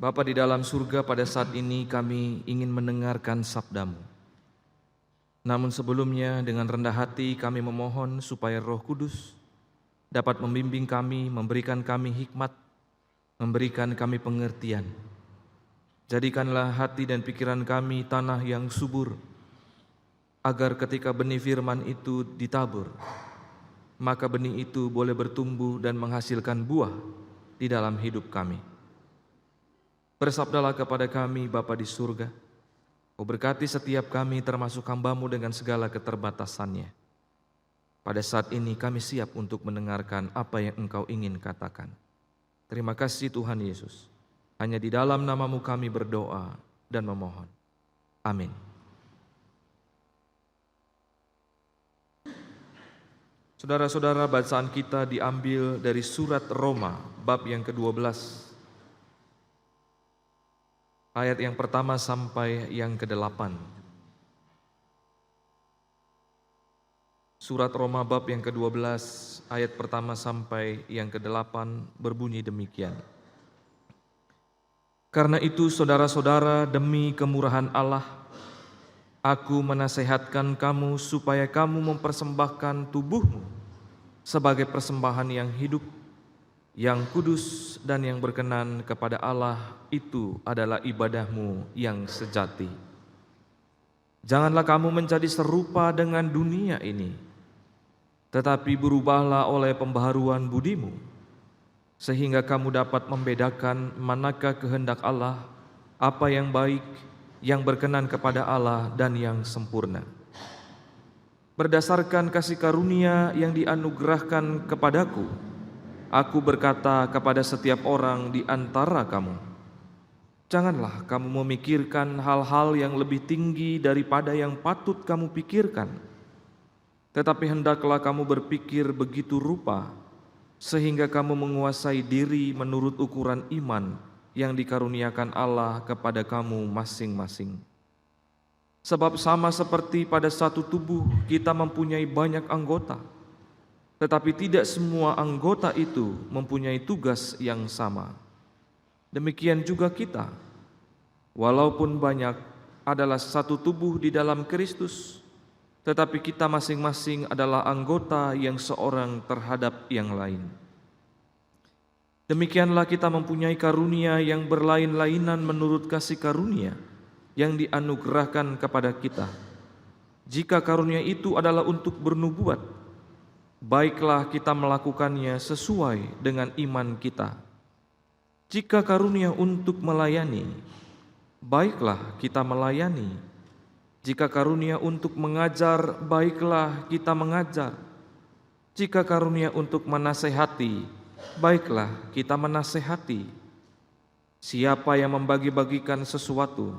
Bapa di dalam surga, pada saat ini kami ingin mendengarkan sabda-Mu. Namun sebelumnya dengan rendah hati kami memohon supaya Roh Kudus dapat membimbing kami, memberikan kami hikmat, memberikan kami pengertian. Jadikanlah hati dan pikiran kami tanah yang subur, agar ketika benih firman itu ditabur, maka benih itu boleh bertumbuh dan menghasilkan buah di dalam hidup kami. Bersabdalah kepada kami, Bapa di surga. Kau berkati setiap kami termasuk hamba-Mu dengan segala keterbatasannya. Pada saat ini kami siap untuk mendengarkan apa yang Engkau ingin katakan. Terima kasih Tuhan Yesus. Hanya di dalam nama-Mu kami berdoa dan memohon. Amin. Saudara-saudara, bacaan kita diambil dari surat Roma, bab yang ke-12. Ayat yang pertama sampai yang ke-8. Surat Roma bab yang ke-12, ayat pertama sampai yang ke-8 berbunyi demikian. Karena itu saudara-saudara, demi kemurahan Allah, aku menasehatkan kamu supaya kamu mempersembahkan tubuhmu sebagai persembahan yang hidup, yang kudus dan yang berkenan kepada Allah. Itu adalah ibadahmu yang sejati. Janganlah kamu menjadi serupa dengan dunia ini, tetapi berubahlah oleh pembaharuan budimu, sehingga kamu dapat membedakan manakah kehendak Allah, apa yang baik, yang berkenan kepada Allah dan yang sempurna. Berdasarkan kasih karunia yang dianugerahkan kepadaku, aku berkata kepada setiap orang di antara kamu, janganlah kamu memikirkan hal-hal yang lebih tinggi daripada yang patut kamu pikirkan, tetapi hendaklah kamu berpikir begitu rupa, sehingga kamu menguasai diri menurut ukuran iman yang dikaruniakan Allah kepada kamu masing-masing. Sebab sama seperti pada satu tubuh kita mempunyai banyak anggota, tetapi tidak semua anggota itu mempunyai tugas yang sama. Demikian juga kita, walaupun banyak, adalah satu tubuh di dalam Kristus, tetapi kita masing-masing adalah anggota yang seorang terhadap yang lain. Demikianlah kita mempunyai karunia yang berlain-lainan menurut kasih karunia yang dianugerahkan kepada kita. Jika karunia itu adalah untuk bernubuat, baiklah kita melakukannya sesuai dengan iman kita. Jika karunia untuk melayani, baiklah kita melayani. Jika karunia untuk mengajar, baiklah kita mengajar. Jika karunia untuk menasehati, baiklah kita menasehati. Siapa yang membagi-bagikan sesuatu,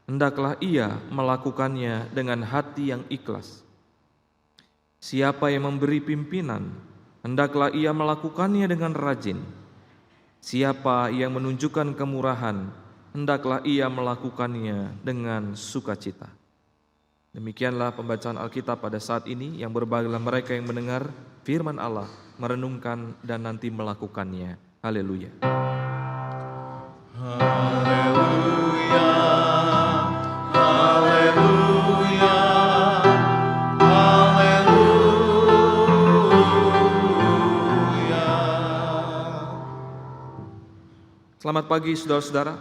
hendaklah ia melakukannya dengan hati yang ikhlas. Siapa yang memberi pimpinan, hendaklah ia melakukannya dengan rajin. Siapa yang menunjukkan kemurahan, hendaklah ia melakukannya dengan sukacita. Demikianlah pembacaan Alkitab pada saat ini, yang berbahagialah mereka yang mendengar firman Allah, merenungkan dan nanti melakukannya. Haleluya. Haleluya, haleluya, haleluya. Selamat pagi saudara-saudara.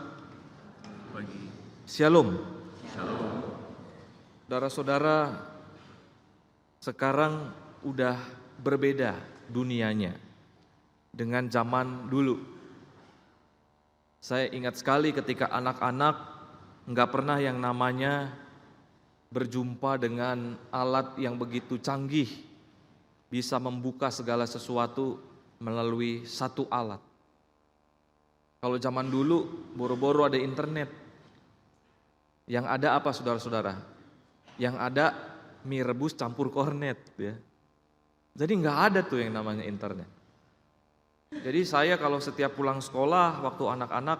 Pagi. Shalom. Shalom. Saudara-saudara, sekarang udah berbeda dunianya dengan zaman dulu. Saya ingat sekali ketika anak-anak nggak pernah yang namanya berjumpa dengan alat yang begitu canggih, bisa membuka segala sesuatu melalui satu alat. Kalau zaman dulu boro-boro ada internet, yang ada apa saudara-saudara? Yang ada mie rebus campur kornet ya. Jadi nggak ada tuh yang namanya internet. Jadi saya kalau setiap pulang sekolah waktu anak-anak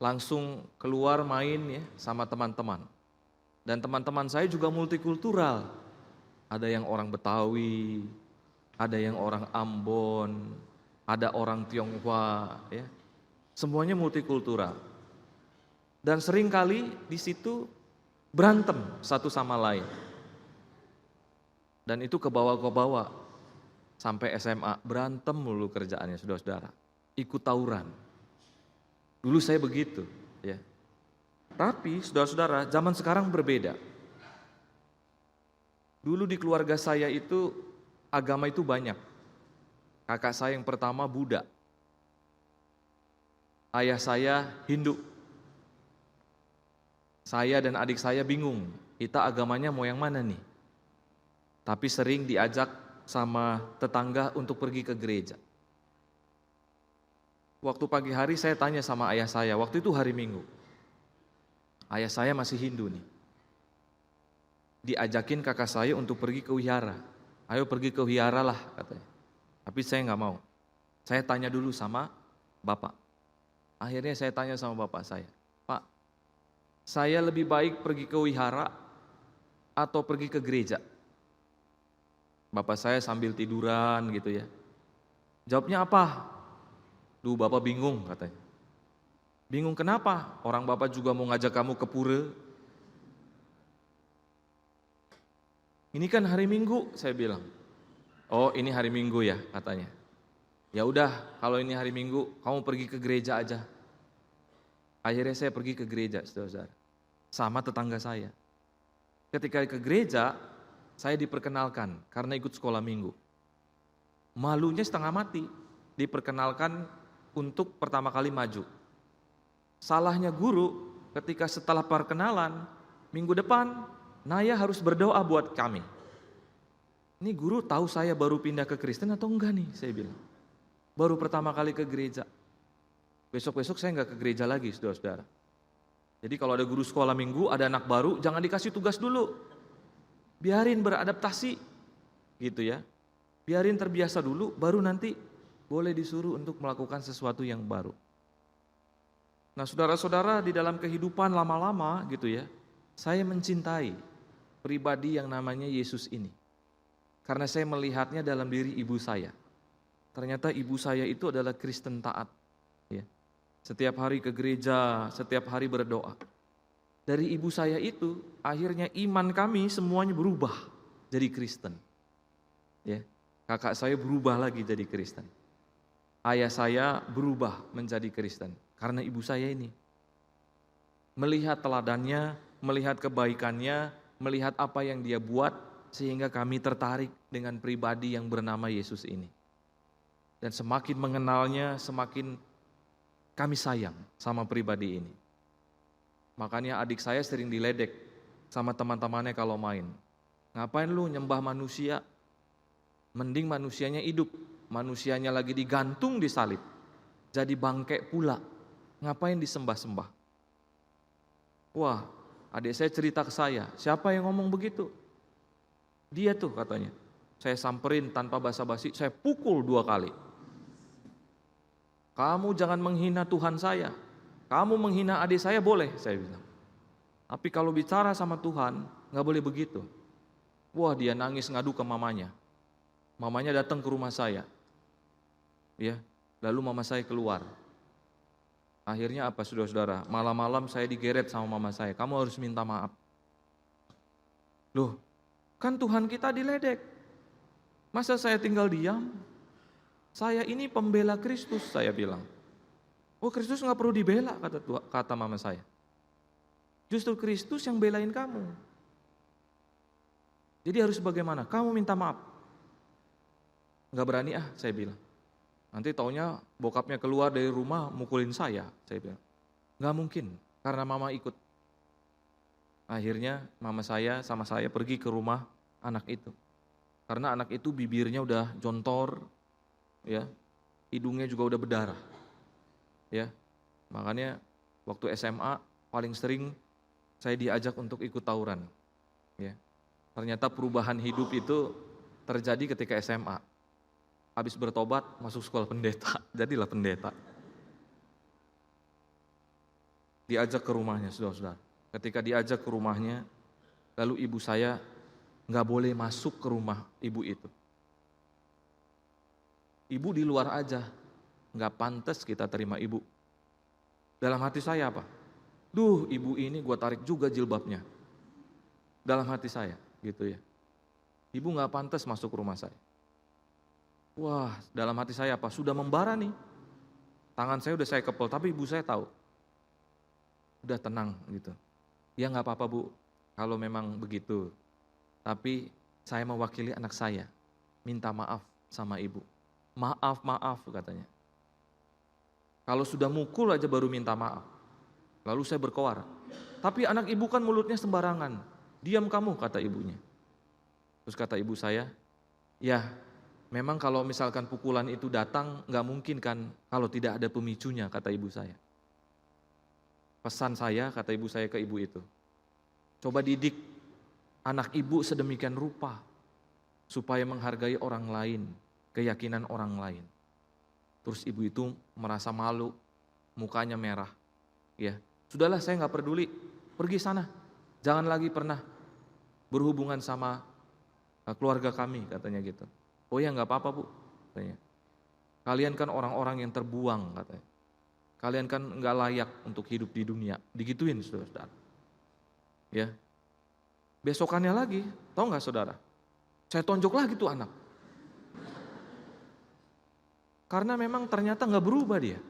langsung keluar main ya sama teman-teman. Dan teman-teman saya juga multikultural. Ada yang orang Betawi, ada yang orang Ambon, ada orang Tionghoa ya. Semuanya multikultural. Dan seringkali di situ berantem satu sama lain. Dan itu ke bawah sampai SMA, berantem mulu kerjaannya saudara-saudara. Ikut tawuran. Dulu saya begitu, ya. Tapi saudara-saudara, zaman sekarang berbeda. Dulu di keluarga saya itu agama itu banyak. Kakak saya yang pertama Buddha. Ayah saya Hindu. Saya dan adik saya bingung, kita agamanya mau yang mana nih? Tapi sering diajak sama tetangga untuk pergi ke gereja. Waktu pagi hari saya tanya sama ayah saya, waktu itu hari Minggu. Ayah saya masih Hindu nih. Diajakin kakak saya untuk pergi ke wihara. Ayo pergi ke wihara lah katanya. Tapi saya nggak mau. Saya tanya dulu sama bapak. Akhirnya saya tanya sama bapak saya, Pak, saya lebih baik pergi ke wihara atau pergi ke gereja? Bapak saya sambil tiduran gitu ya. Jawabnya apa? Duh, bapak bingung katanya. Bingung kenapa? Orang bapak juga mau ngajak kamu ke pura. Ini kan hari Minggu, saya bilang. Oh, ini hari Minggu ya katanya. Ya udah, kalau ini hari Minggu, kamu pergi ke gereja aja. Akhirnya saya pergi ke gereja, saudara-saudara. Sama tetangga saya. Ketika ke gereja, saya diperkenalkan karena ikut sekolah minggu. Malunya setengah mati, diperkenalkan untuk pertama kali maju. Salahnya guru ketika setelah perkenalan, minggu depan, Naya harus berdoa buat kami. Ini guru tahu saya baru pindah ke Kristen atau enggak nih, saya bilang. Baru pertama kali ke gereja. Besok-besok saya enggak ke gereja lagi, saudara-saudara. Jadi kalau ada guru sekolah minggu, ada anak baru, jangan dikasih tugas dulu. Biarin beradaptasi, gitu ya. Biarin terbiasa dulu, baru nanti boleh disuruh untuk melakukan sesuatu yang baru. Nah saudara-saudara, di dalam kehidupan lama-lama gitu ya, saya mencintai pribadi yang namanya Yesus ini. Karena saya melihatnya dalam diri ibu saya. Ternyata ibu saya itu adalah Kristen taat. Ya. Setiap hari ke gereja, setiap hari berdoa. Dari ibu saya itu, akhirnya iman kami semuanya berubah jadi Kristen. Ya. Kakak saya berubah lagi jadi Kristen. Ayah saya berubah menjadi Kristen karena ibu saya ini. Melihat teladannya, melihat kebaikannya, melihat apa yang dia buat, sehingga kami tertarik dengan pribadi yang bernama Yesus ini. Dan semakin mengenalnya, semakin kami sayang sama pribadi ini. Makanya adik saya sering diledek sama teman-temannya kalau main. Ngapain lu nyembah manusia? Mending manusianya hidup. Manusianya lagi digantung di salib. Jadi bangke pula. Ngapain disembah-sembah? Wah, adik saya cerita ke saya. Siapa yang ngomong begitu? Dia tuh katanya. Saya samperin tanpa basa-basi, saya pukul 2 kali. Kamu jangan menghina Tuhan saya. Kamu menghina adik saya boleh, saya bilang. Tapi kalau bicara sama Tuhan, gak boleh begitu. Wah, dia nangis ngadu ke mamanya. Mamanya datang ke rumah saya. Ya, lalu mama saya keluar. Akhirnya apa saudara-saudara? Malam-malam saya digeret sama mama saya. Kamu harus minta maaf. Loh, kan Tuhan kita diledek. Masa saya tinggal diam? Saya ini pembela Kristus, saya bilang. Oh, Kristus gak perlu dibela, kata mama saya. Justru Kristus yang belain kamu. Jadi harus bagaimana? Kamu minta maaf. Gak berani saya bilang. Nanti taunya bokapnya keluar dari rumah mukulin saya bilang. Gak mungkin, karena mama ikut. Akhirnya mama saya sama saya pergi ke rumah anak itu. Karena anak itu bibirnya udah jontor, ya, hidungnya juga udah berdarah. Ya, makanya waktu SMA paling sering saya diajak untuk ikut tawuran. Ya, ternyata perubahan hidup itu terjadi ketika SMA. Habis bertobat masuk sekolah pendeta, jadilah pendeta. Diajak ke rumahnya, saudara-saudara. Ketika diajak ke rumahnya, lalu ibu saya nggak boleh masuk ke rumah ibu itu. Ibu di luar aja, nggak pantas kita terima ibu. Dalam hati saya apa? Duh, ibu ini gue tarik juga jilbabnya. Dalam hati saya, gitu ya. Ibu gak pantas masuk rumah saya. Wah, dalam hati saya apa? Sudah membara nih. Tangan saya udah saya kepel, tapi ibu saya tahu. Udah tenang gitu. Ya gak apa-apa bu, kalau memang begitu. Tapi saya mewakili anak saya, minta maaf sama ibu. Maaf katanya. Kalau sudah mukul aja baru minta maaf. Lalu saya berkoar. Tapi anak ibu kan mulutnya sembarangan. Diam kamu, kata ibunya. Terus kata ibu saya, ya memang kalau misalkan pukulan itu datang gak mungkin kan kalau tidak ada pemicunya, kata ibu saya. Pesan saya, kata ibu saya ke ibu itu, coba didik anak ibu sedemikian rupa supaya menghargai orang lain, keyakinan orang lain. Terus ibu itu merasa malu, mukanya merah. Ya, sudahlah saya gak peduli, pergi sana, jangan lagi pernah berhubungan sama keluarga kami, katanya gitu. Oh ya gak apa-apa bu, katanya. Kalian kan orang-orang yang terbuang, katanya. Kalian kan gak layak untuk hidup di dunia. Digituin saudara. Ya. Besokannya lagi, tahu gak saudara? Saya tonjok lagi tuh anak. Karena memang ternyata gak berubah dia.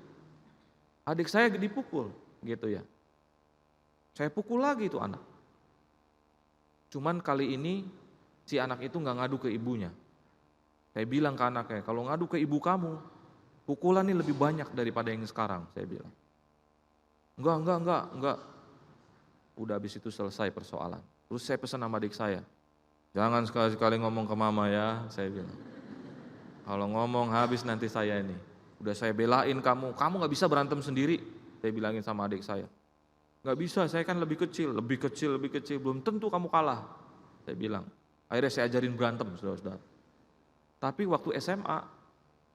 Adik saya dipukul, gitu ya. Saya pukul lagi tuh anak. Cuman kali ini si anak itu gak ngadu ke ibunya. Saya bilang ke anaknya, kalau ngadu ke ibu kamu, pukulan ini lebih banyak daripada yang sekarang, saya bilang. Enggak. Udah habis itu selesai persoalan. Terus saya pesan sama adik saya, jangan sekali-sekali ngomong ke mama ya, saya bilang. Kalau ngomong habis nanti saya ini. Udah saya belain kamu gak bisa berantem sendiri, saya bilangin sama adik saya. Gak bisa, saya kan lebih kecil, belum tentu kamu kalah, saya bilang. Akhirnya saya ajarin berantem, saudara-saudara. Tapi waktu SMA,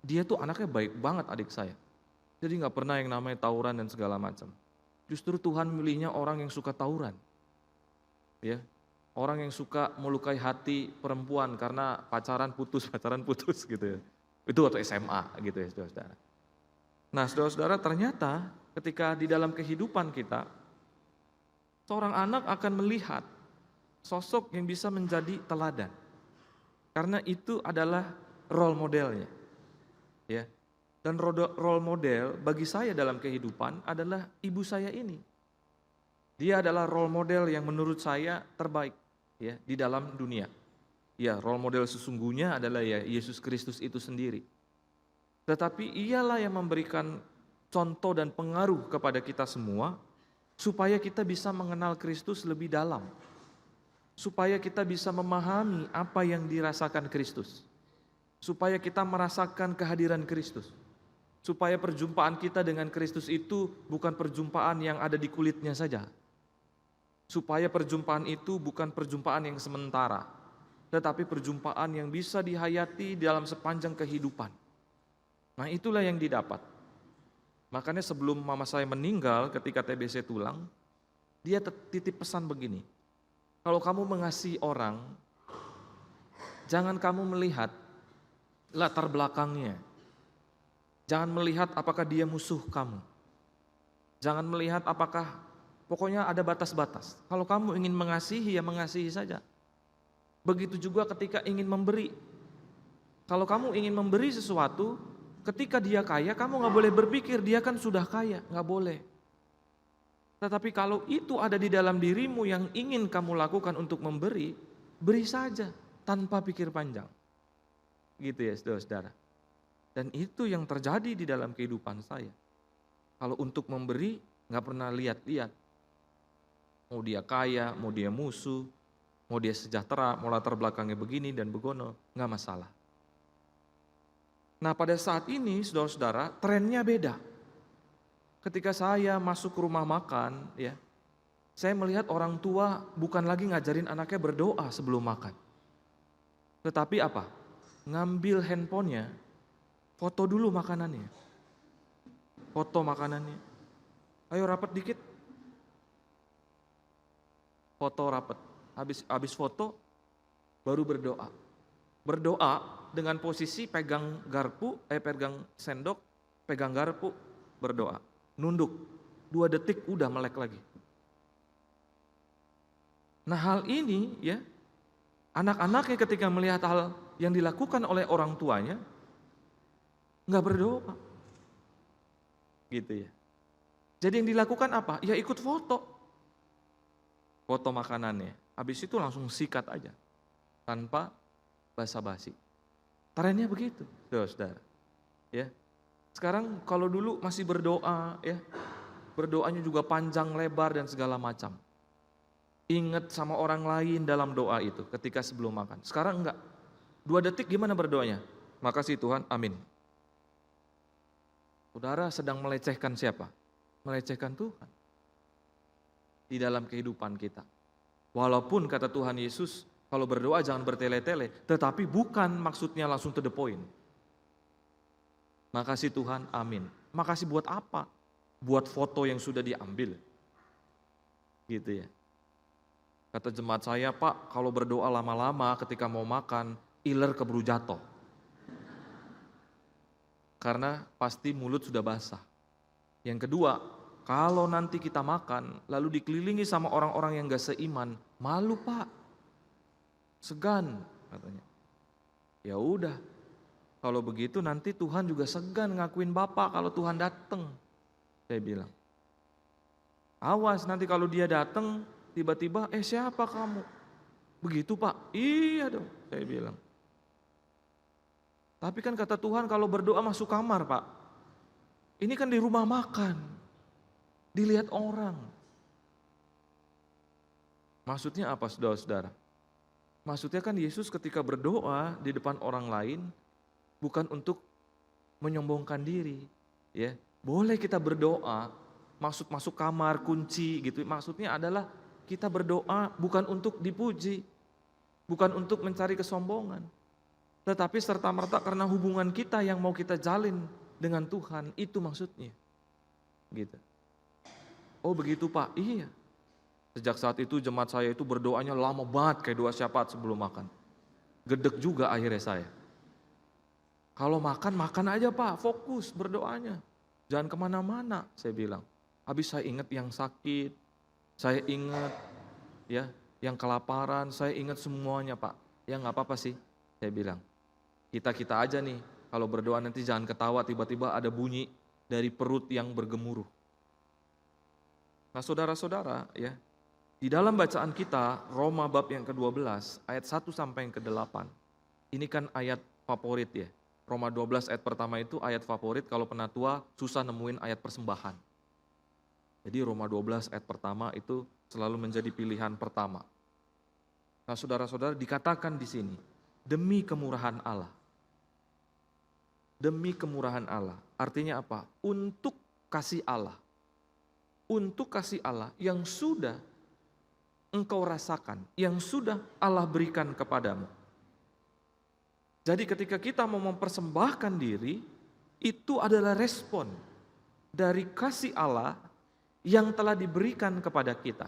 dia tuh anaknya baik banget adik saya. Jadi gak pernah yang namanya tawuran dan segala macam. Justru Tuhan milihnya orang yang suka tawuran. Ya, orang yang suka melukai hati perempuan karena pacaran putus gitu ya. Itu waktu SMA gitu ya saudara-saudara. Nah saudara-saudara, ternyata ketika di dalam kehidupan kita, seorang anak akan melihat sosok yang bisa menjadi teladan. Karena itu adalah role modelnya. Ya. Dan role model bagi saya dalam kehidupan adalah ibu saya ini. Dia adalah role model yang menurut saya terbaik ya di dalam dunia. Ya, role model sesungguhnya adalah ya Yesus Kristus itu sendiri. Tetapi ialah yang memberikan contoh dan pengaruh kepada kita semua supaya kita bisa mengenal Kristus lebih dalam. Supaya kita bisa memahami apa yang dirasakan Kristus. Supaya kita merasakan kehadiran Kristus. Supaya perjumpaan kita dengan Kristus itu bukan perjumpaan yang ada di kulitnya saja. Supaya perjumpaan itu bukan perjumpaan yang sementara, tetapi perjumpaan yang bisa dihayati dalam sepanjang kehidupan. Nah itulah yang didapat. Makanya sebelum mama saya meninggal ketika TBC tulang, dia titip pesan begini, kalau kamu mengasihi orang, jangan kamu melihat latar belakangnya. Jangan melihat apakah dia musuh kamu. Jangan melihat apakah, pokoknya ada batas-batas. Kalau kamu ingin mengasihi, ya mengasihi saja. Begitu juga ketika ingin memberi. Kalau kamu ingin memberi sesuatu, ketika dia kaya, kamu gak boleh berpikir dia kan sudah kaya, gak boleh. Tetapi kalau itu ada di dalam dirimu yang ingin kamu lakukan untuk memberi, beri saja tanpa pikir panjang. Gitu ya saudara-saudara. Dan itu yang terjadi di dalam kehidupan saya. Kalau untuk memberi, gak pernah lihat-lihat. Mau dia kaya, mau dia musuh, mau dia sejahtera, mau latar belakangnya begini dan begono, gak masalah. Nah pada saat ini saudara-saudara, trennya beda. Ketika saya masuk ke rumah makan, ya, saya melihat orang tua bukan lagi ngajarin anaknya berdoa sebelum makan. Tetapi apa? Ngambil handphonenya, foto dulu makanannya. Foto makanannya. Ayo rapat dikit. Foto rapat. Habis foto baru berdoa. Berdoa dengan posisi pegang garpu, pegang sendok, pegang garpu, berdoa. Nunduk. 2 detik udah melek lagi. Nah hal ini ya, anak-anaknya ketika melihat hal yang dilakukan oleh orang tuanya, nggak berdoa. Gitu ya. Jadi yang dilakukan apa? Ya ikut foto. Foto makanannya. Habis itu langsung sikat aja. Tanpa basa-basi. Trennya begitu, saudara. Ya. Sekarang kalau dulu masih berdoa, ya. Berdoanya juga panjang lebar dan segala macam. Ingat sama orang lain dalam doa itu ketika sebelum makan. Sekarang enggak. 2 detik gimana berdoanya? Makasih Tuhan, amin. Saudara sedang melecehkan siapa? Melecehkan Tuhan. Di dalam kehidupan kita. Walaupun kata Tuhan Yesus, kalau berdoa jangan bertele-tele. Tetapi bukan maksudnya langsung to the point. Makasih Tuhan, amin. Makasih buat apa? Buat foto yang sudah diambil. Gitu ya. Kata jemaat saya, Pak, kalau berdoa lama-lama ketika mau makan, iler keburu jatuh. Karena pasti mulut sudah basah. Yang kedua, kalau nanti kita makan, lalu dikelilingi sama orang-orang yang gak seiman, malu Pak, segan katanya. Ya udah, kalau begitu nanti Tuhan juga segan ngakuin Bapak kalau Tuhan datang. Saya bilang, awas nanti kalau dia datang, tiba-tiba, siapa kamu? Begitu Pak, iya dong, saya bilang. Tapi kan kata Tuhan kalau berdoa masuk kamar Pak. Ini kan di rumah makan. Dilihat orang. Maksudnya apa saudara-saudara? Maksudnya kan Yesus ketika berdoa di depan orang lain bukan untuk menyombongkan diri. Ya, boleh kita berdoa, masuk kamar, kunci gitu. Maksudnya adalah kita berdoa bukan untuk dipuji. Bukan untuk mencari kesombongan. Tetapi serta-merta karena hubungan kita yang mau kita jalin dengan Tuhan, itu maksudnya. Gitu. Oh begitu Pak, iya. Sejak saat itu jemaat saya itu berdoanya lama banget kayak 2 syafaat sebelum makan. Gedek juga akhirnya saya. Kalau makan aja Pak, fokus berdoanya. Jangan kemana-mana, saya bilang. Habis saya ingat yang sakit, saya ingat ya yang kelaparan, saya ingat semuanya Pak. Ya nggak apa-apa sih, saya bilang. Kita aja nih, kalau berdoa nanti jangan ketawa tiba-tiba ada bunyi dari perut yang bergemuruh. Nah saudara-saudara ya, di dalam bacaan kita Roma bab yang ke-12 ayat 1 sampai yang ke-8. Ini kan ayat favorit ya. Roma 12 ayat pertama itu ayat favorit, kalau penatua susah nemuin ayat persembahan. Jadi Roma 12 ayat pertama itu selalu menjadi pilihan pertama. Nah saudara-saudara dikatakan di sini, demi kemurahan Allah. Demi kemurahan Allah. Artinya apa? Untuk kasih Allah. Untuk kasih Allah yang sudah engkau rasakan, yang sudah Allah berikan kepadamu. Jadi ketika kita mau mempersembahkan diri, itu adalah respon dari kasih Allah yang telah diberikan kepada kita.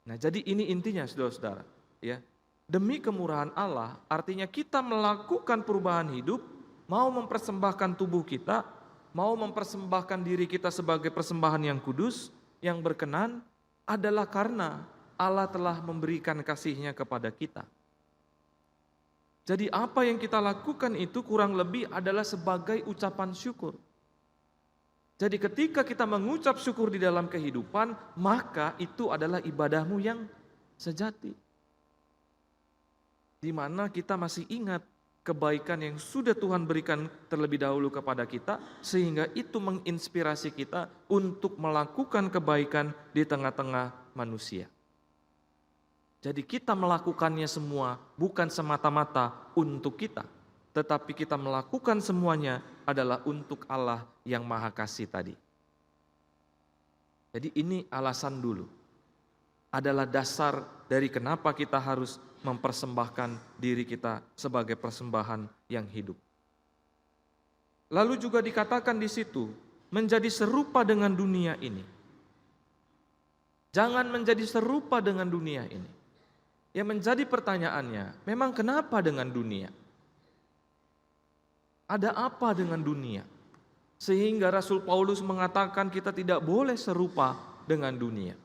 Nah, jadi ini intinya saudara-saudara, ya. Demi kemurahan Allah, artinya kita melakukan perubahan hidup, mau mempersembahkan tubuh kita, mau mempersembahkan diri kita sebagai persembahan yang kudus, yang berkenan, adalah karena Allah telah memberikan kasih-Nya kepada kita. Jadi apa yang kita lakukan itu kurang lebih adalah sebagai ucapan syukur. Jadi ketika kita mengucap syukur di dalam kehidupan, maka itu adalah ibadahmu yang sejati. Di mana kita masih ingat kebaikan yang sudah Tuhan berikan terlebih dahulu kepada kita, sehingga itu menginspirasi kita untuk melakukan kebaikan di tengah-tengah manusia. Jadi kita melakukannya semua bukan semata-mata untuk kita, tetapi kita melakukan semuanya adalah untuk Allah yang Maha Kasih tadi. Jadi ini alasan dulu, adalah dasar dari kenapa kita harus mempersembahkan diri kita sebagai persembahan yang hidup. Lalu juga dikatakan di situ, menjadi serupa dengan dunia ini. Jangan menjadi serupa dengan dunia ini. Yang menjadi pertanyaannya, memang kenapa dengan dunia? Ada apa dengan dunia? Sehingga Rasul Paulus mengatakan kita tidak boleh serupa dengan dunia.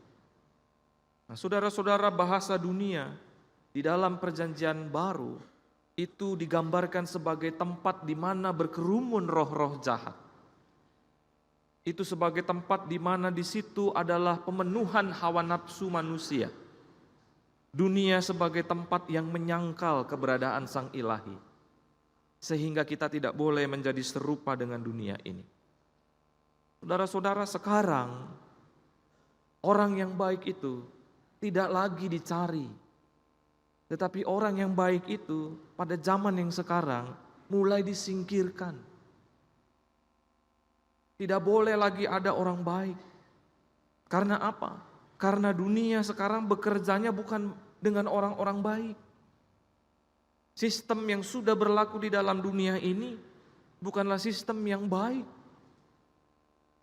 Nah, saudara-saudara, bahasa dunia di dalam perjanjian baru itu digambarkan sebagai tempat di mana berkerumun roh-roh jahat. Itu sebagai tempat di mana di situ adalah pemenuhan hawa nafsu manusia. Dunia sebagai tempat yang menyangkal keberadaan Sang Ilahi, sehingga kita tidak boleh menjadi serupa dengan dunia ini. Saudara-saudara, sekarang orang yang baik itu tidak lagi dicari, tetapi orang yang baik itu pada zaman yang sekarang mulai disingkirkan. Tidak boleh lagi ada orang baik. Karena apa? Karena dunia sekarang bekerjanya bukan dengan orang-orang baik. Sistem yang sudah berlaku di dalam dunia ini bukanlah sistem yang baik.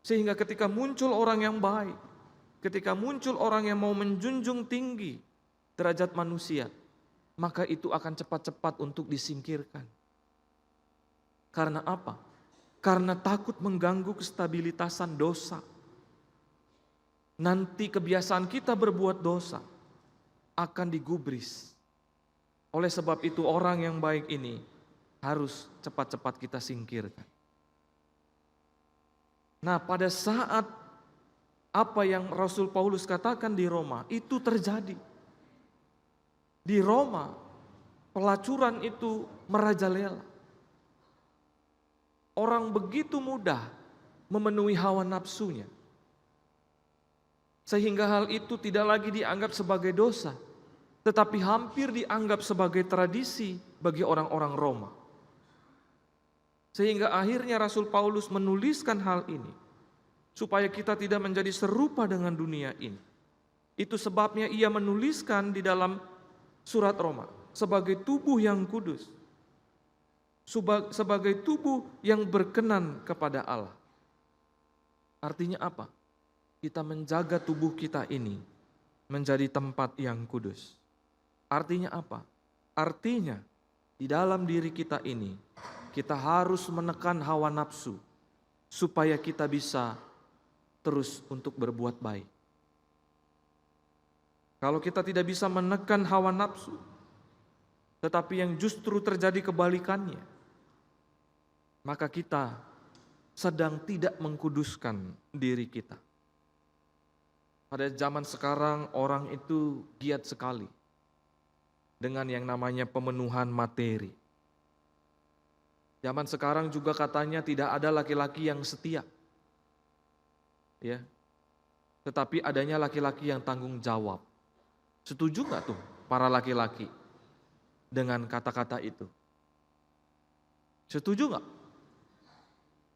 Sehingga ketika muncul orang yang baik, ketika muncul orang yang mau menjunjung tinggi derajat manusia, maka itu akan cepat-cepat untuk disingkirkan. Karena apa? Karena takut mengganggu kestabilitasan dosa. Nanti kebiasaan kita berbuat dosa akan digubris. Oleh sebab itu orang yang baik ini harus cepat-cepat kita singkirkan. Nah, pada saat apa yang Rasul Paulus katakan di Roma itu terjadi. Di Roma pelacuran itu merajalela. Orang begitu mudah memenuhi hawa nafsunya. Sehingga hal itu tidak lagi dianggap sebagai dosa, tetapi hampir dianggap sebagai tradisi bagi orang-orang Roma. Sehingga akhirnya Rasul Paulus menuliskan hal ini, supaya kita tidak menjadi serupa dengan dunia ini. Itu sebabnya ia menuliskan di dalam surat Roma, sebagai tubuh yang kudus, sebagai tubuh yang berkenan kepada Allah. Artinya apa? Kita menjaga tubuh kita ini menjadi tempat yang kudus. Artinya apa? Artinya di dalam diri kita ini kita harus menekan hawa nafsu supaya kita bisa terus untuk berbuat baik. Kalau kita tidak bisa menekan hawa nafsu, tetapi yang justru terjadi kebalikannya, maka kita sedang tidak mengkuduskan diri kita. Pada zaman sekarang orang itu giat sekali dengan yang namanya pemenuhan materi. Zaman sekarang juga katanya tidak ada laki-laki yang setia. Ya. Tetapi adanya laki-laki yang tanggung jawab. Setuju gak tuh para laki-laki dengan kata-kata itu? Setuju gak?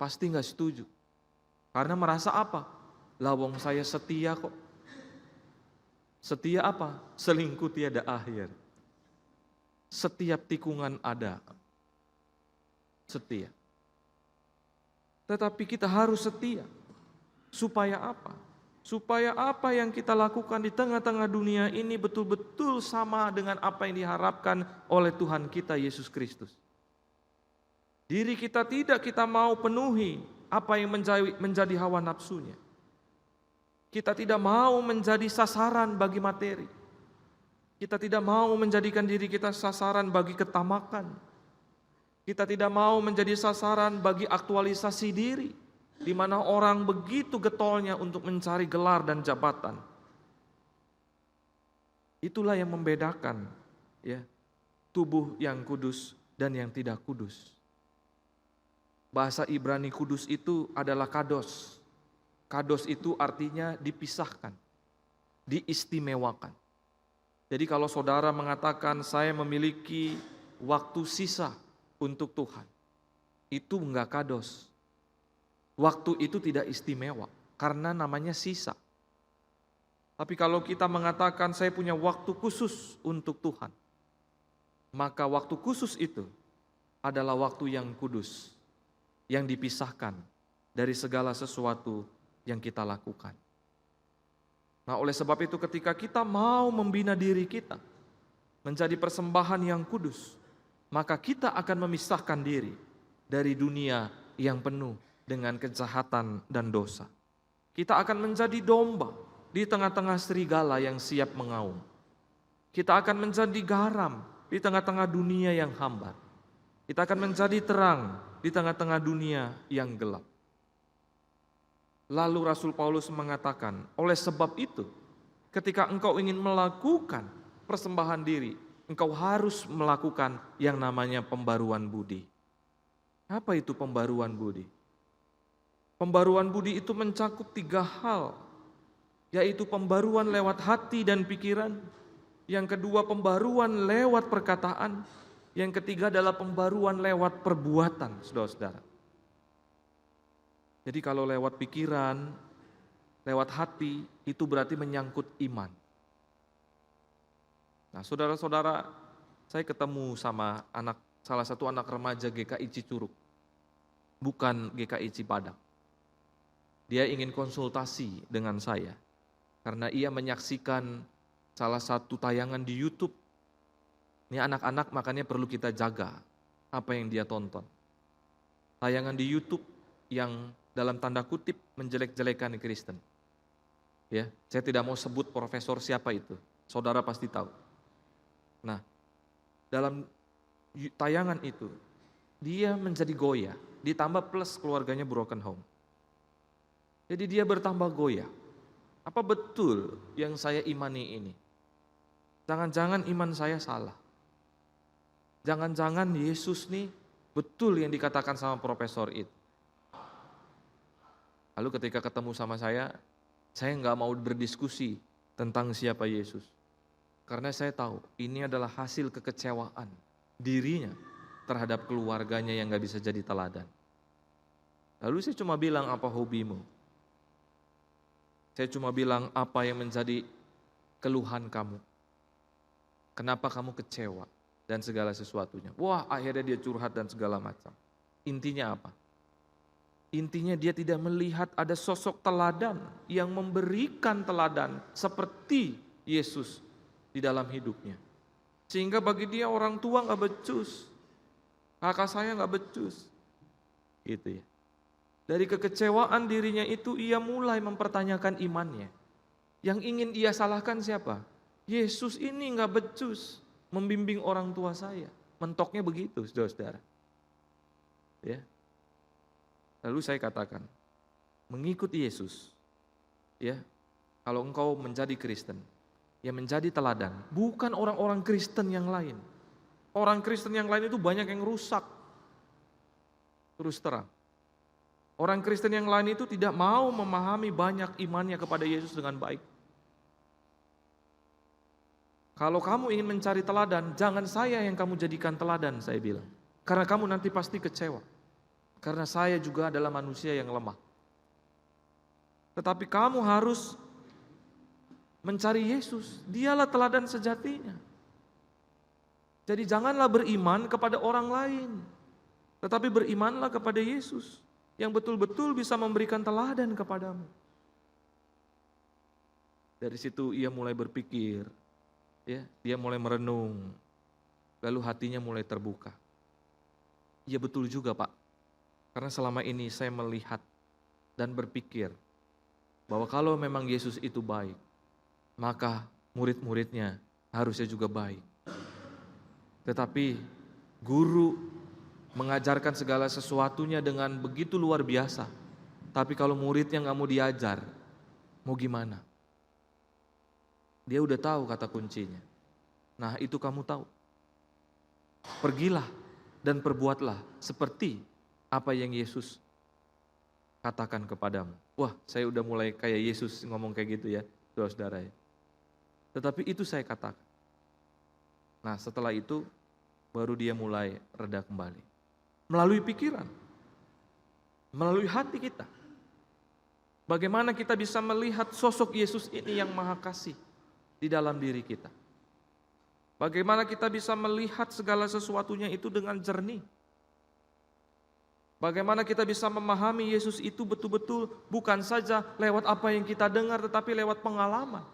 Pasti gak setuju. Karena merasa apa? Lawong saya setia kok. Setia apa? Selingkuh tiada akhir. Setiap tikungan ada. Setia. Tetapi kita harus setia. Supaya apa? Supaya apa yang kita lakukan di tengah-tengah dunia ini betul-betul sama dengan apa yang diharapkan oleh Tuhan kita Yesus Kristus. Diri kita tidak kita mau penuhi apa yang menjadi hawa nafsunya. Kita tidak mau menjadi sasaran bagi materi. Kita tidak mau menjadikan diri kita sasaran bagi ketamakan. Kita tidak mau menjadi sasaran bagi aktualisasi diri, di mana orang begitu getolnya untuk mencari gelar dan jabatan. Itulah yang membedakan ya, tubuh yang kudus dan yang tidak kudus. Bahasa Ibrani kudus itu adalah kados. Kados itu artinya dipisahkan, diistimewakan. Jadi kalau saudara mengatakan saya memiliki waktu sisa untuk Tuhan, itu enggak kados. Waktu itu tidak istimewa karena namanya sisa. Tapi kalau kita mengatakan saya punya waktu khusus untuk Tuhan, maka waktu khusus itu adalah waktu yang kudus, yang dipisahkan dari segala sesuatu yang kita lakukan. Nah, oleh sebab itu ketika kita mau membina diri kita menjadi persembahan yang kudus, maka kita akan memisahkan diri dari dunia yang penuh dengan kejahatan dan dosa. Kita akan menjadi domba di tengah-tengah serigala yang siap mengaum. Kita akan menjadi garam di tengah-tengah dunia yang hambar. Kita akan menjadi terang di tengah-tengah dunia yang gelap. Lalu Rasul Paulus mengatakan, oleh sebab itu, ketika engkau ingin melakukan persembahan diri, engkau harus melakukan yang namanya pembaruan budi. Apa itu pembaruan budi? Pembaruan budi itu mencakup 3 hal, yaitu pembaruan lewat hati dan pikiran, yang kedua pembaruan lewat perkataan, yang ketiga adalah pembaruan lewat perbuatan, saudara-saudara. Jadi kalau lewat pikiran, lewat hati, itu berarti menyangkut iman. Nah, saudara-saudara, saya ketemu sama salah satu anak remaja GKI Cicurug, bukan GKI Cipadang. Dia ingin konsultasi dengan saya, karena ia menyaksikan salah satu tayangan di YouTube. Ini anak-anak makanya perlu kita jaga apa yang dia tonton. Tayangan di YouTube yang dalam tanda kutip menjelek-jelekan Kristen. Ya, saya tidak mau sebut profesor siapa itu, saudara pasti tahu. Nah, dalam tayangan itu, dia menjadi goyah, ditambah plus keluarganya broken home. Jadi dia bertambah goyah. Apa betul yang saya imani ini? Jangan-jangan iman saya salah. Jangan-jangan Yesus nih betul yang dikatakan sama profesor itu. Lalu ketika ketemu sama saya nggak mau berdiskusi tentang siapa Yesus. Karena saya tahu ini adalah hasil kekecewaan dirinya terhadap keluarganya yang nggak bisa jadi teladan. Lalu saya cuma bilang, apa hobimu? Saya cuma bilang, apa yang menjadi keluhan kamu? Kenapa kamu kecewa? Dan segala sesuatunya. Wah, akhirnya dia curhat dan segala macam. Intinya apa? Intinya dia tidak melihat ada sosok teladan yang memberikan teladan seperti Yesus di dalam hidupnya. Sehingga bagi dia orang tua gak becus. Kakak saya gak becus. Gitu ya. Dari kekecewaan dirinya itu ia mulai mempertanyakan imannya. Yang ingin ia salahkan siapa? Yesus ini gak becus membimbing orang tua saya. Mentoknya begitu, saudara-saudara. Ya. Lalu saya katakan, mengikuti Yesus, ya, kalau engkau menjadi Kristen, ya menjadi teladan, bukan orang-orang Kristen yang lain. Orang Kristen yang lain itu banyak yang rusak, terus terang. Orang Kristen yang lain itu tidak mau memahami banyak imannya kepada Yesus dengan baik. Kalau kamu ingin mencari teladan, jangan saya yang kamu jadikan teladan, saya bilang. Karena kamu nanti pasti kecewa. Karena saya juga adalah manusia yang lemah. Tetapi kamu harus mencari Yesus. Dialah teladan sejatinya. Jadi janganlah beriman kepada orang lain. Tetapi berimanlah kepada Yesus. Yang betul-betul bisa memberikan teladan kepadamu. Dari situ ia mulai berpikir. Ya, dia mulai merenung. Lalu hatinya mulai terbuka. Iya betul juga Pak. Karena selama ini saya melihat dan berpikir bahwa kalau memang Yesus itu baik, maka murid-muridnya harusnya juga baik. Tetapi guru mengajarkan segala sesuatunya dengan begitu luar biasa. Tapi kalau muridnya gak mau diajar, mau gimana? Dia udah tahu kata kuncinya. Nah itu kamu tahu. Pergilah dan perbuatlah seperti apa yang Yesus katakan kepadamu. Wah, saya udah mulai kayak Yesus ngomong kayak gitu ya, saudara-saudara ya. Tetapi itu saya katakan. Nah, setelah itu baru dia mulai reda kembali. Melalui pikiran, melalui hati kita. Bagaimana kita bisa melihat sosok Yesus ini yang maha kasih di dalam diri kita. Bagaimana kita bisa melihat segala sesuatunya itu dengan jernih. Bagaimana kita bisa memahami Yesus itu betul-betul bukan saja lewat apa yang kita dengar, tetapi lewat pengalaman.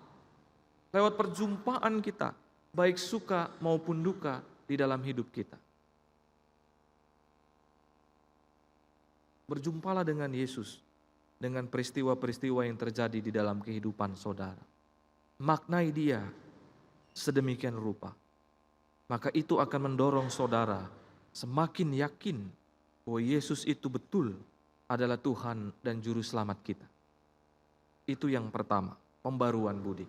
Lewat perjumpaan kita, baik suka maupun duka di dalam hidup kita. berjumpalah dengan Yesus dengan peristiwa-peristiwa yang terjadi di dalam kehidupan saudara. Maknai dia sedemikian rupa. Maka itu akan mendorong saudara semakin yakin bahwa Yesus itu betul adalah Tuhan dan Juru Selamat kita. Itu yang pertama, pembaruan budi.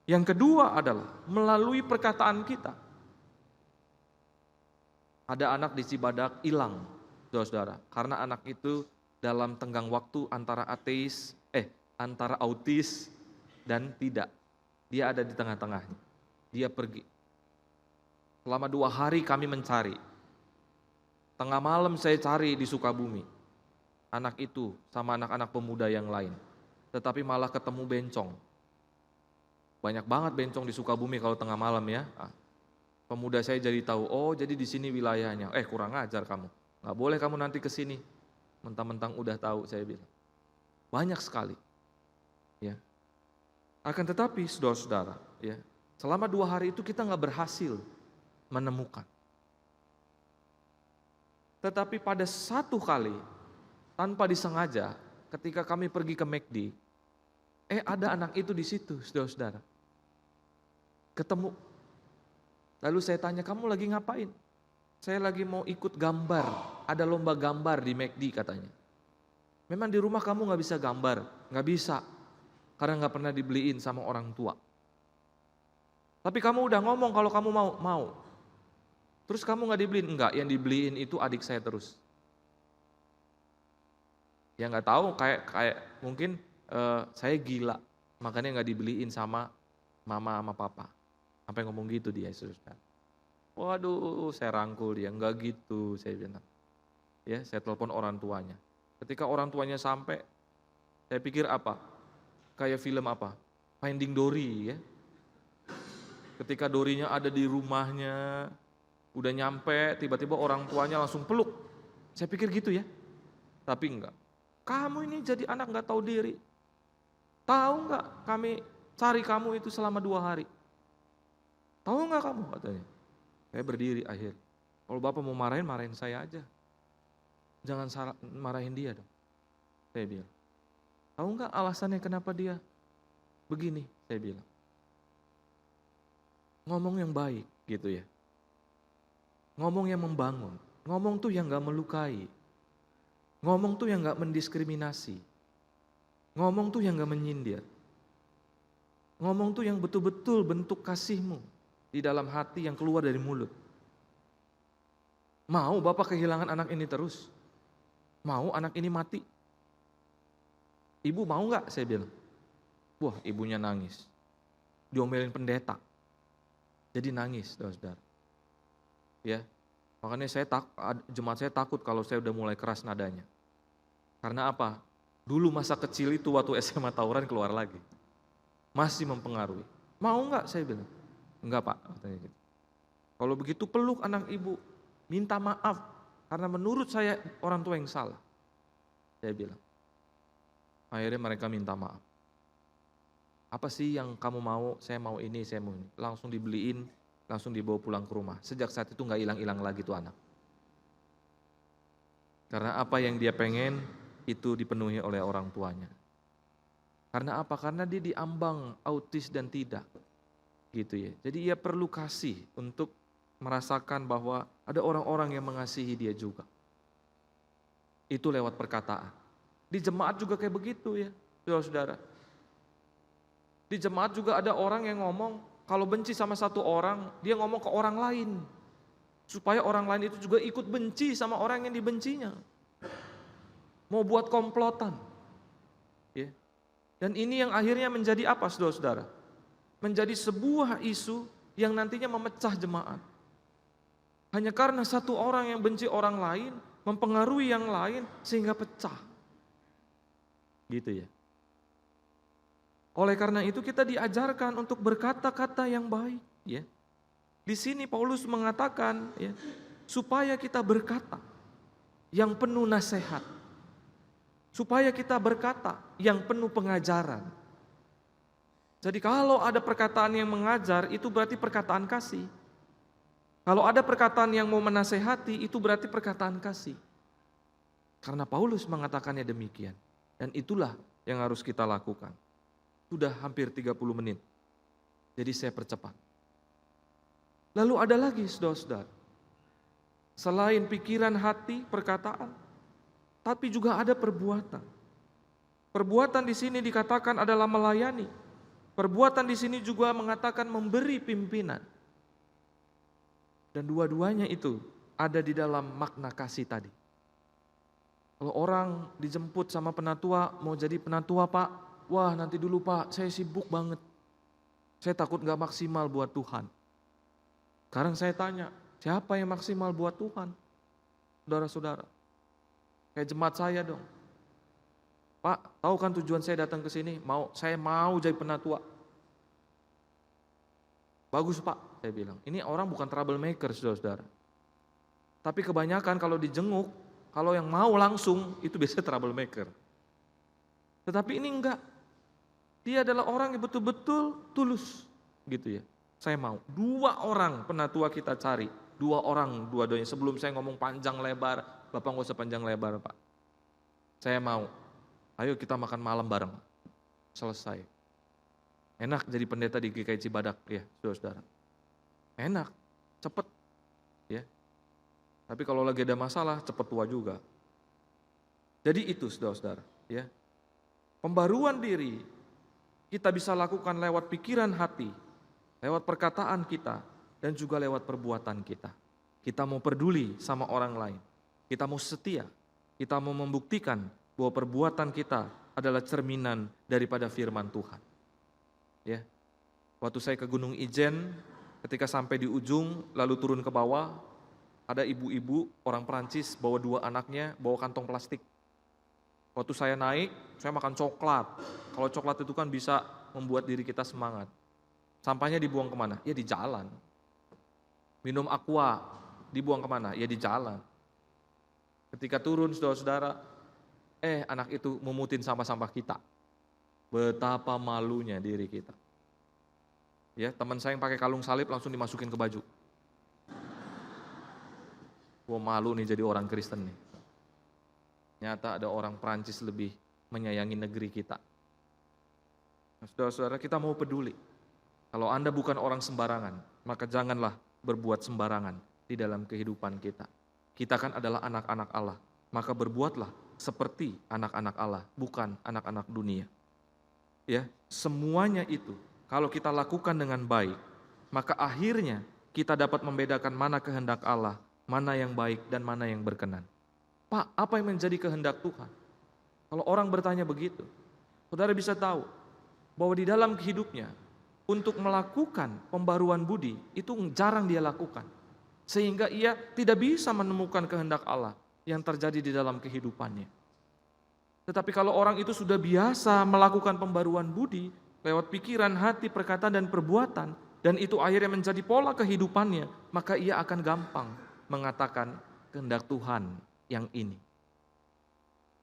Yang kedua adalah melalui perkataan kita. Ada anak di Cibadak hilang, saudara, karena anak itu dalam tenggang waktu antara antara autis dan tidak. Dia ada di tengah-tengahnya. Dia pergi. Selama 2 hari kami mencari. Tengah malam saya cari di Sukabumi. Anak itu sama anak-anak pemuda yang lain. Tetapi malah ketemu bencong. Banyak banget bencong di Sukabumi kalau tengah malam ya. Pemuda saya jadi tahu, oh jadi di sini wilayahnya. Kurang ajar kamu. Nggak boleh kamu nanti ke sini. Mentang-mentang udah tahu, saya bilang. Banyak sekali. Ya. Akan tetapi saudara-saudara, ya, selama 2 hari itu kita nggak berhasil menemukan. Tetapi pada satu kali, tanpa disengaja, ketika kami pergi ke McD, ada anak itu di situ, saudara-saudara. Ketemu. Lalu saya tanya, kamu lagi ngapain? Saya lagi mau ikut gambar, ada lomba gambar di McD katanya. Memang di rumah kamu gak bisa gambar? Gak bisa, karena gak pernah dibeliin sama orang tua. Tapi kamu udah ngomong kalau kamu mau. Terus kamu gak dibeliin? Enggak, yang dibeliin itu adik saya terus. Ya gak tahu, kayak mungkin saya gila, makanya gak dibeliin sama mama sama papa. Sampai ngomong gitu dia, saudara. Waduh, saya rangkul dia, enggak gitu, saya bilang. Ya, saya telepon orang tuanya. Ketika orang tuanya sampai, saya pikir apa? Kayak film apa? Finding Dory ya. Ketika Dory-nya ada di rumahnya, udah nyampe, tiba-tiba orang tuanya langsung peluk. Saya pikir gitu ya. Tapi enggak. Kamu ini jadi anak enggak tahu diri. Tahu enggak kami cari kamu itu selama 2 hari? Tahu enggak kamu katanya? Saya berdiri akhir. Kalau Bapak mau marahin saya aja. Jangan marahin dia dong. Saya bilang. Tahu enggak alasannya kenapa dia begini? Saya bilang. Ngomong yang baik gitu ya. Ngomong yang membangun. Ngomong tuh yang gak melukai. Ngomong tuh yang gak mendiskriminasi. Ngomong tuh yang gak menyindir. Ngomong tuh yang betul-betul bentuk kasihmu di dalam hati yang keluar dari mulut. Mau Bapak kehilangan anak ini terus? Mau anak ini mati? Ibu mau gak? Saya bilang. Wah, ibunya nangis. Diomelin pendeta. Jadi nangis, saudara. Ya, makanya jemaat saya takut kalau saya udah mulai keras nadanya. Karena apa? Dulu masa kecil itu waktu SMA tawuran keluar lagi. Masih mempengaruhi. Mau gak? Saya bilang. Enggak Pak, katanya gitu. Kalau begitu peluk anak ibu, minta maaf, karena menurut saya orang tua yang salah. Saya bilang. Akhirnya mereka minta maaf. Apa sih yang kamu mau? Saya mau ini, saya mau ini. Langsung dibeliin, langsung dibawa pulang ke rumah. Sejak saat itu gak hilang-hilang lagi tuh anak. Karena apa yang dia pengen, itu dipenuhi oleh orang tuanya. Karena apa? Karena dia diambang autis dan tidak. Gitu ya. Jadi ia perlu kasih untuk merasakan bahwa ada orang-orang yang mengasihi dia juga. Itu lewat perkataan. Di jemaat juga kayak begitu ya, saudara-saudara. Di jemaat juga ada orang yang ngomong, kalau benci sama satu orang, dia ngomong ke orang lain. Supaya orang lain itu juga ikut benci sama orang yang dibencinya. Mau buat komplotan. Ya. Dan ini yang akhirnya menjadi apa, saudara-saudara? Menjadi sebuah isu yang nantinya memecah jemaat. Hanya karena satu orang yang benci orang lain, mempengaruhi yang lain sehingga pecah. Gitu ya. Oleh karena itu kita diajarkan untuk berkata-kata yang baik. Ya. Di sini Paulus mengatakan ya, supaya kita berkata yang penuh nasihat. Supaya kita berkata yang penuh pengajaran. Jadi kalau ada perkataan yang mengajar, itu berarti perkataan kasih. Kalau ada perkataan yang mau menasehati, itu berarti perkataan kasih. Karena Paulus mengatakannya demikian. Dan itulah yang harus kita lakukan. Sudah hampir 30 menit. Jadi saya percepat. Lalu ada lagi saudara-saudara. Selain pikiran, hati, perkataan, tapi juga ada perbuatan. Perbuatan di sini dikatakan adalah melayani. Perbuatan di sini juga mengatakan memberi pimpinan. Dan dua-duanya itu ada di dalam makna kasih tadi. Kalau orang dijemput sama penatua, mau jadi penatua Pak, wah nanti dulu Pak, saya sibuk banget. Saya takut gak maksimal buat Tuhan. Sekarang saya tanya, siapa yang maksimal buat Tuhan? Saudara-saudara, kayak jemaat saya dong. Pak, tahu kan tujuan saya datang ke sini? Saya mau jadi penatua. Bagus Pak, saya bilang. Ini orang bukan troublemaker, saudara-saudara. Tapi kebanyakan kalau dijenguk, kalau yang mau langsung, itu biasanya troublemaker. Tetapi ini enggak. Dia adalah orang yang betul-betul tulus. Gitu ya. Saya mau. 2 orang penatua kita cari. 2 orang, dua-duanya. Sebelum saya ngomong panjang lebar, Bapak nggak usah panjang lebar Pak. Saya mau. Ayo kita makan malam bareng. Selesai. Enak jadi pendeta di GKI Cibadak ya, saudara-saudara. Enak, cepet. Ya. Tapi kalau lagi ada masalah, cepet tua juga. Jadi itu saudara-saudara. Ya. Pembaruan diri kita bisa lakukan lewat pikiran hati, lewat perkataan kita, dan juga lewat perbuatan kita. Kita mau peduli sama orang lain. Kita mau setia. Kita mau membuktikan bahwa perbuatan kita adalah cerminan daripada firman Tuhan. Ya. Waktu saya ke Gunung Ijen, ketika sampai di ujung, lalu turun ke bawah, ada ibu-ibu orang Perancis bawa 2 anaknya, bawa kantong plastik. Waktu saya naik, saya makan coklat. Kalau coklat itu kan bisa membuat diri kita semangat. Sampahnya dibuang kemana? Ya di jalan. Minum aqua, dibuang kemana? Ya di jalan. Ketika turun saudara-saudara, anak itu memutin sampah-sampah kita. Betapa malunya diri kita. Ya, teman saya yang pakai kalung salib langsung dimasukin ke baju. Wah malu nih jadi orang Kristen nih. Nyata ada orang Prancis lebih menyayangi negeri kita. Nah, saudara-saudara, kita mau peduli. Kalau Anda bukan orang sembarangan, maka janganlah berbuat sembarangan di dalam kehidupan kita. Kita kan adalah anak-anak Allah, maka berbuatlah seperti anak-anak Allah, bukan anak-anak dunia. Ya, semuanya itu kalau kita lakukan dengan baik, maka akhirnya kita dapat membedakan mana kehendak Allah, mana yang baik dan mana yang berkenan. Pak, apa yang menjadi kehendak Tuhan? Kalau orang bertanya begitu, saudara bisa tahu bahwa di dalam hidupnya untuk melakukan pembaruan budi itu jarang dia lakukan. Sehingga ia tidak bisa menemukan kehendak Allah yang terjadi di dalam kehidupannya. Tetapi kalau orang itu sudah biasa melakukan pembaruan budi lewat pikiran, hati, perkataan, dan perbuatan, dan itu akhirnya menjadi pola kehidupannya, maka ia akan gampang mengatakan kehendak Tuhan yang ini.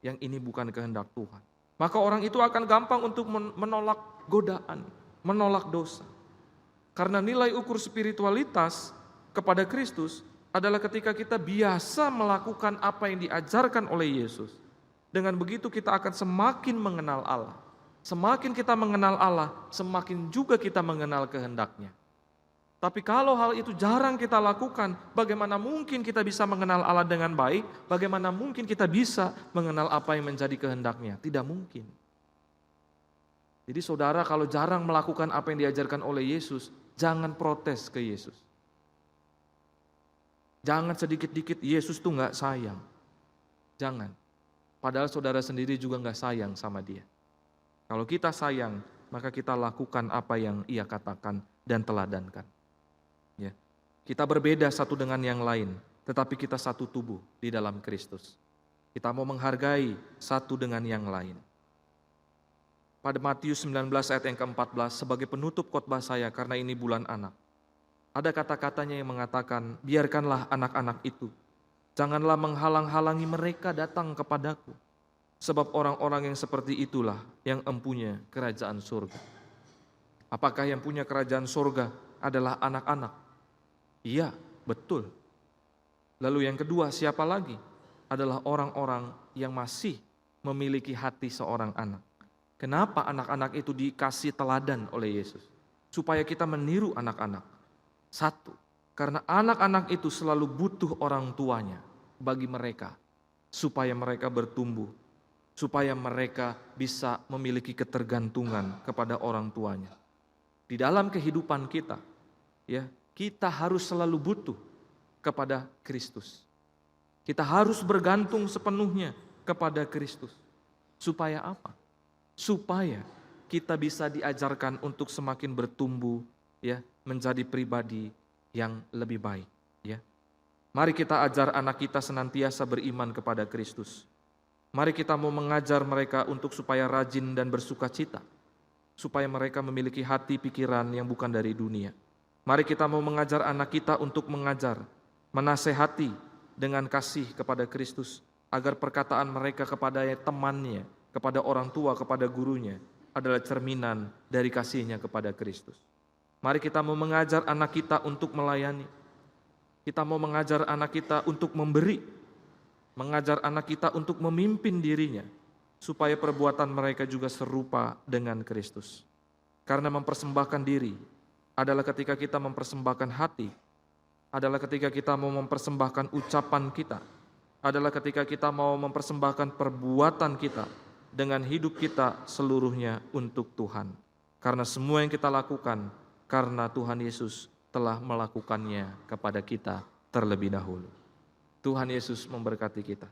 Yang ini bukan kehendak Tuhan. Maka orang itu akan gampang untuk menolak godaan, menolak dosa. Karena nilai ukur spiritualitas kepada Kristus adalah ketika kita biasa melakukan apa yang diajarkan oleh Yesus. Dengan begitu kita akan semakin mengenal Allah. Semakin kita mengenal Allah, semakin juga kita mengenal kehendaknya. Tapi kalau hal itu jarang kita lakukan, bagaimana mungkin kita bisa mengenal Allah dengan baik? Bagaimana mungkin kita bisa mengenal apa yang menjadi kehendaknya? Tidak mungkin. Jadi saudara, kalau jarang melakukan apa yang diajarkan oleh Yesus, jangan protes ke Yesus. Jangan sedikit-dikit Yesus tuh gak sayang. Jangan. Padahal saudara sendiri juga gak sayang sama dia. Kalau kita sayang, maka kita lakukan apa yang ia katakan dan teladankan. Ya. Kita berbeda satu dengan yang lain, tetapi kita satu tubuh di dalam Kristus. Kita mau menghargai satu dengan yang lain. Pada Matius 19 ayat yang ke-14, sebagai penutup khotbah saya karena ini bulan anak, ada kata-katanya yang mengatakan, biarkanlah anak-anak itu, janganlah menghalang-halangi mereka datang kepadaku, sebab orang-orang yang seperti itulah yang empunya kerajaan surga. Apakah yang punya kerajaan surga adalah anak-anak? Iya, betul. Lalu yang kedua, siapa lagi? adalah orang-orang yang masih memiliki hati seorang anak. Kenapa anak-anak itu dikasih teladan oleh Yesus? Supaya kita meniru anak-anak. Satu, karena anak-anak itu selalu butuh orang tuanya bagi mereka, supaya mereka bertumbuh, supaya mereka bisa memiliki ketergantungan kepada orang tuanya. Di dalam kehidupan kita, ya, kita harus selalu butuh kepada Kristus. Kita harus bergantung sepenuhnya kepada Kristus. Supaya apa? Supaya kita bisa diajarkan untuk semakin bertumbuh, ya, menjadi pribadi yang lebih baik, ya. Mari kita ajar anak kita senantiasa beriman kepada Kristus. Mari kita mau mengajar mereka untuk supaya rajin dan bersukacita, supaya mereka memiliki hati pikiran yang bukan dari dunia. Mari kita mau mengajar anak kita untuk mengajar, menasehati dengan kasih kepada Kristus, agar perkataan mereka kepada temannya, kepada orang tua, kepada gurunya adalah cerminan dari kasihnya kepada Kristus. Mari kita mau mengajar anak kita untuk melayani. Kita mau mengajar anak kita untuk memberi. Mengajar anak kita untuk memimpin dirinya, supaya perbuatan mereka juga serupa dengan Kristus. Karena mempersembahkan diri adalah ketika kita mempersembahkan hati, adalah ketika kita mau mempersembahkan ucapan kita, adalah ketika kita mau mempersembahkan perbuatan kita dengan hidup kita seluruhnya untuk Tuhan. Karena semua yang kita lakukan, karena Tuhan Yesus telah melakukannya kepada kita terlebih dahulu. Tuhan Yesus memberkati kita.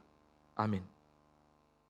Amin.